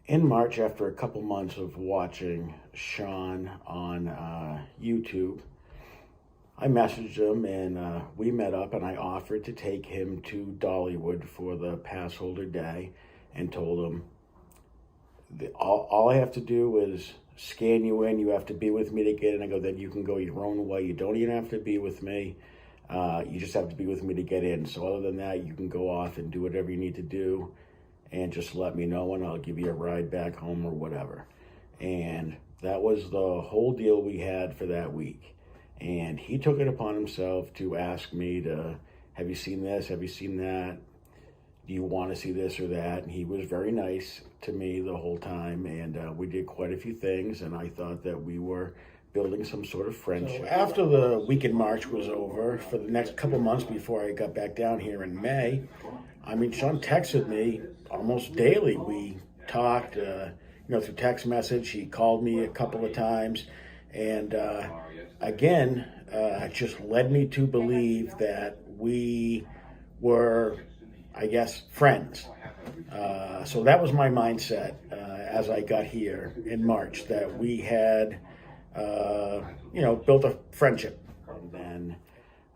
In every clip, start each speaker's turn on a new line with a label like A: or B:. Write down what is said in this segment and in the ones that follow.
A: In March, after a couple months of watching Sean on YouTube, I messaged him and we met up, and I offered to take him to Dollywood for the pass holder day and told him all I have to do is scan you in. You have to be with me to get in. I go, then you can go your own way. You don't even have to be with me. You just have to be with me to get in. So other than that, you can go off and do whatever you need to do and just let me know and I'll give you a ride back home or whatever. And that was the whole deal we had for that week. And he took it upon himself to ask me to, have you seen this? Have you seen that? Do you want to see this or that? And he was very nice to me the whole time. And we did quite a few things. And I thought that we were building some sort of friendship. So after the week in March was over, for the next couple months before I got back down here in May, Sean texted me almost daily. We talked, through text message. He called me a couple of times. And again, it just led me to believe that we were, I guess, friends. So that was my mindset as I got here in March, that we had, built a friendship. And then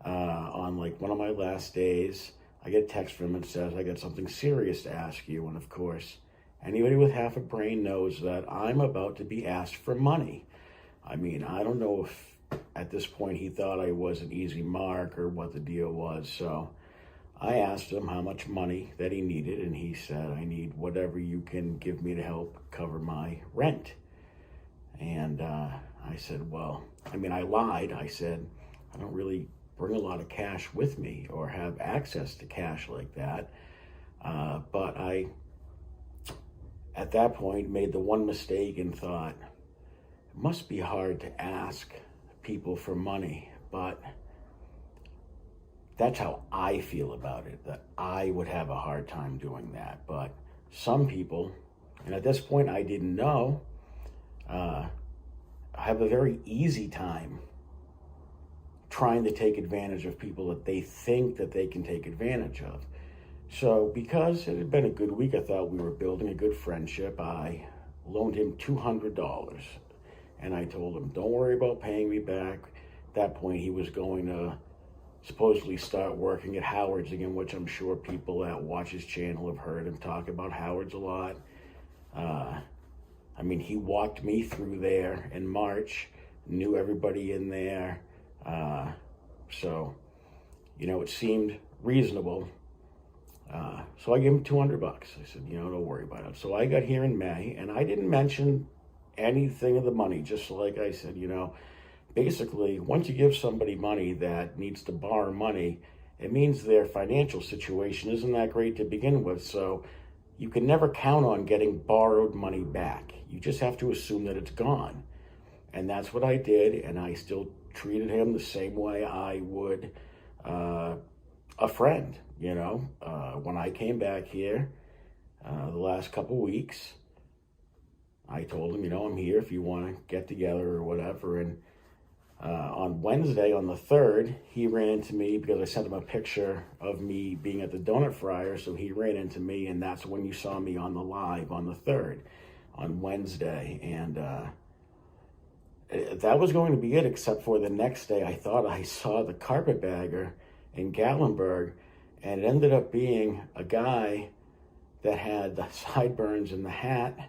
A: on one of my last days, I get a text from him that says, I got something serious to ask you. And of course, anybody with half a brain knows that I'm about to be asked for money. I don't know if at this point he thought I was an easy mark or what the deal was. So I asked him how much money that he needed, and he said, I need whatever you can give me to help cover my rent. And I said, I lied. I said, I don't really bring a lot of cash with me or have access to cash like that. But I, at that point, made the one mistake and thought, it must be hard to ask people for money, but that's how I feel about it, that I would have a hard time doing that. But some people, and at this point I didn't know, have a very easy time trying to take advantage of people that they think that they can take advantage of. So because it had been a good week, I thought we were building a good friendship. I loaned him $200 and I told him, don't worry about paying me back. At that point, he was going to supposedly start working at Howard's again, which I'm sure people that watch his channel have heard him talk about Howard's a lot. He walked me through there in March, knew everybody in there. So it seemed reasonable. So I gave him $200. I said, don't worry about it. So I got here in May, and I didn't mention anything of the money. Just like I said, basically, once you give somebody money that needs to borrow money, it means their financial situation isn't that great to begin with. So you can never count on getting borrowed money back. You just have to assume that it's gone. And that's what I did, and I still treated him the same way I would a friend. When I came back here the last couple weeks, I told him, I'm here if you want to get together or whatever. And on Wednesday, on the 3rd, he ran into me because I sent him a picture of me being at the donut fryer. So he ran into me, and that's when you saw me on the live on the 3rd, on Wednesday. And that was going to be it, except for the next day, I thought I saw the carpetbagger in Gatlinburg, and it ended up being a guy that had the sideburns and the hat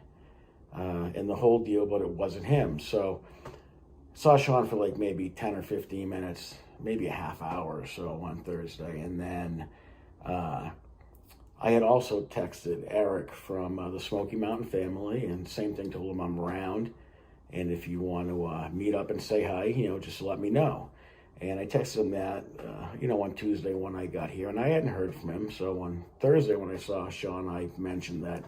A: and the whole deal, but it wasn't him. So saw Sean for maybe 10 or 15 minutes, maybe a half hour or so on Thursday. And then I had also texted Eric from the Smoky Mountain family, and same thing, told him I'm around. And if you want to meet up and say hi, just let me know. And I texted him that, on Tuesday when I got here, and I hadn't heard from him. So on Thursday when I saw Sean, I mentioned that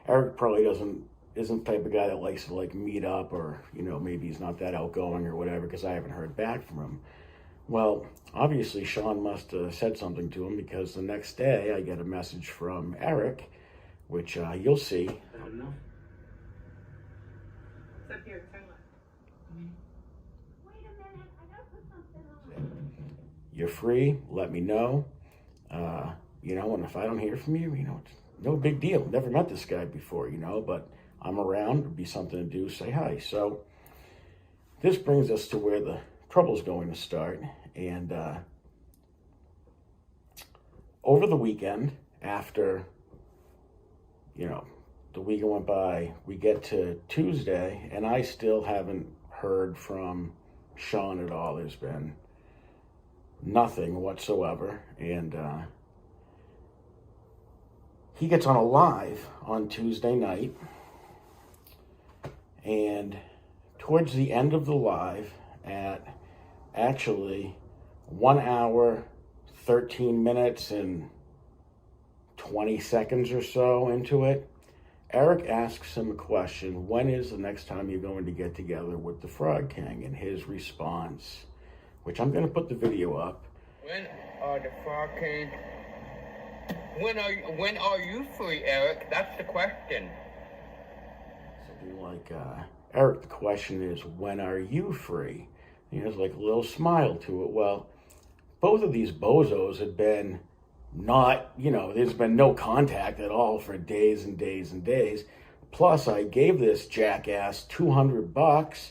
A: Eric probably isn't the type of guy that likes to meet up, or, maybe he's not that outgoing or whatever, because I haven't heard back from him. Well, obviously Sean must have said something to him, because the next day I get a message from Eric, which you'll see.
B: I don't know. It's up here, turn left.
C: Wait a minute, I gotta put something on.
A: You're free, let me know. And if I don't hear from you, it's no big deal. Never met this guy before, but I'm around, it'd be something to do, say hi. So this brings us to where the trouble's going to start. And over the weekend, after, the weekend went by, we get to Tuesday, and I still haven't heard from Sean at all. There's been nothing whatsoever. And he gets on a live on Tuesday night, and towards the end of the live, at actually 1 hour, 13 minutes, and 20 seconds or so into it, Eric asks him a question: when is the next time you're going to get together with the Frog King? And his response, which I'm going to put the video up.
B: When are the Frog King? When are you free, Eric? That's the question.
A: Something like, Eric, the question is, when are you free? And there's like a little smile to it. Well, both of these bozos had been there's been no contact at all for days and days and days. Plus, I gave this jackass $200.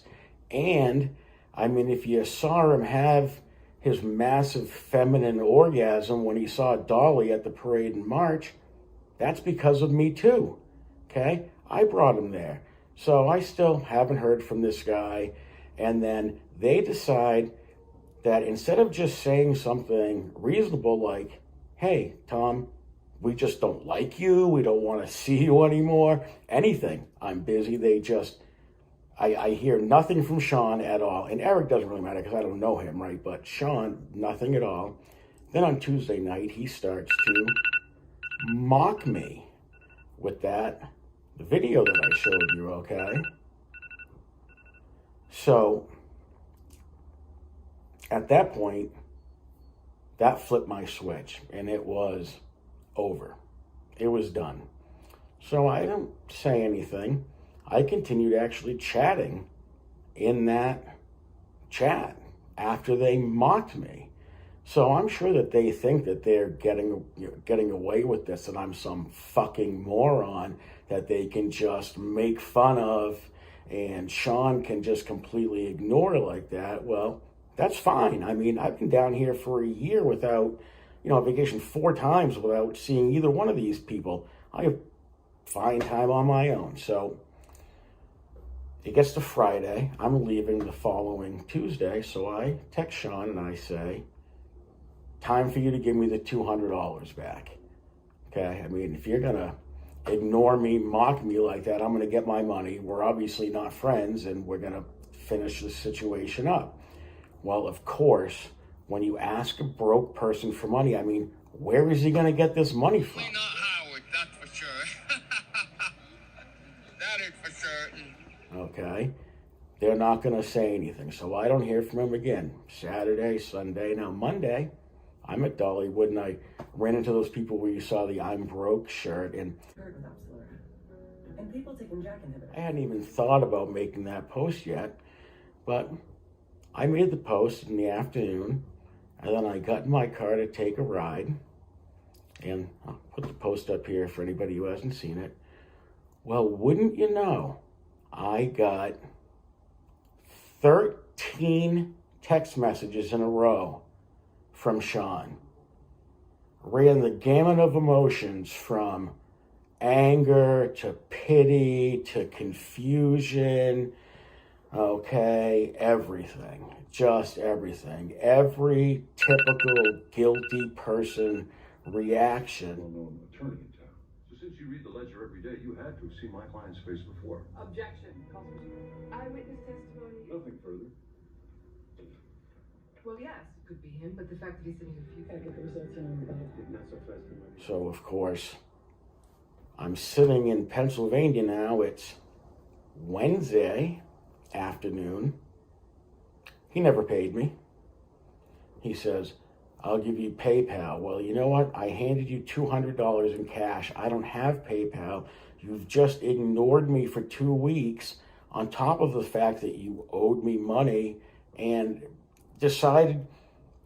A: And, if you saw him have his massive feminine orgasm when he saw Dolly at the parade in March, that's because of me too, okay? I brought him there. So I still haven't heard from this guy. And then they decide that instead of just saying something reasonable like, hey, Tom, we just don't like you, we don't want to see you anymore, anything, I'm busy, I hear nothing from Sean at all. And Eric doesn't really matter because I don't know him, right? But Sean, nothing at all. Then on Tuesday night, he starts to mock me with the video that I showed you, okay? So, at that point, that flipped my switch, and it was over. It was done. So I don't say anything. I continued actually chatting in that chat after they mocked me. So I'm sure that they think that they're getting away with this, and I'm some fucking moron that they can just make fun of, and Sean can just completely ignore like that. Well, that's fine. I've been down here for a year without, vacation 4 times without seeing either one of these people. I have fine time on my own. So it gets to Friday. I'm leaving the following Tuesday. So I text Sean and I say, time for you to give me the $200 back. Okay? If you're going to ignore me, mock me like that, I'm going to get my money. We're obviously not friends, and we're going to finish the situation up. Well, of course, when you ask a broke person for money, where is he going to get this money from?
B: Not Howard, that's for sure. That is for certain.
A: Okay? They're not going to say anything, so I don't hear from him again. Saturday, Sunday, now Monday, I'm at Dollywood, and I ran into those people where you saw the I'm broke shirt, and
D: people taking Jack inhibitors.
A: I hadn't even thought about making that post yet, but I made the post in the afternoon, and then I got in my car to take a ride, and I'll put the post up here for anybody who hasn't seen it. Well, wouldn't you know, I got 13 text messages in a row from Sean. Ran the gamut of emotions from anger to pity to confusion. Okay, everything. Just everything. Every typical guilty person reaction.
E: Well-known attorney in town. So since you read the ledger every day, you had to have seen my client's face before.
D: Objection.
F: Eyewitness testimony.
E: Nothing further.
F: Well, yes, it could be him, but the fact that he's sitting a few
D: Gotta get the results in.
E: Not so fast.
A: So, of course, I'm sitting in Pennsylvania now. It's Wednesday afternoon. He never paid me. He says, I'll give you PayPal. Well, you know what? I handed you $200 in cash. I don't have PayPal. You've just ignored me for 2 weeks on top of the fact that you owed me money, and decided,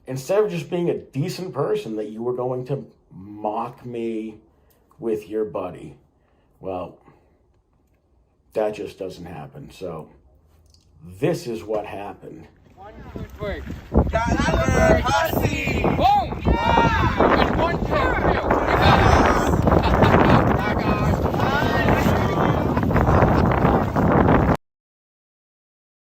A: instead of just being a decent person, that you were going to mock me with your buddy. Well, That just doesn't happen. So this is what happened.
B: 1, 2, 3. Hussy! Oh!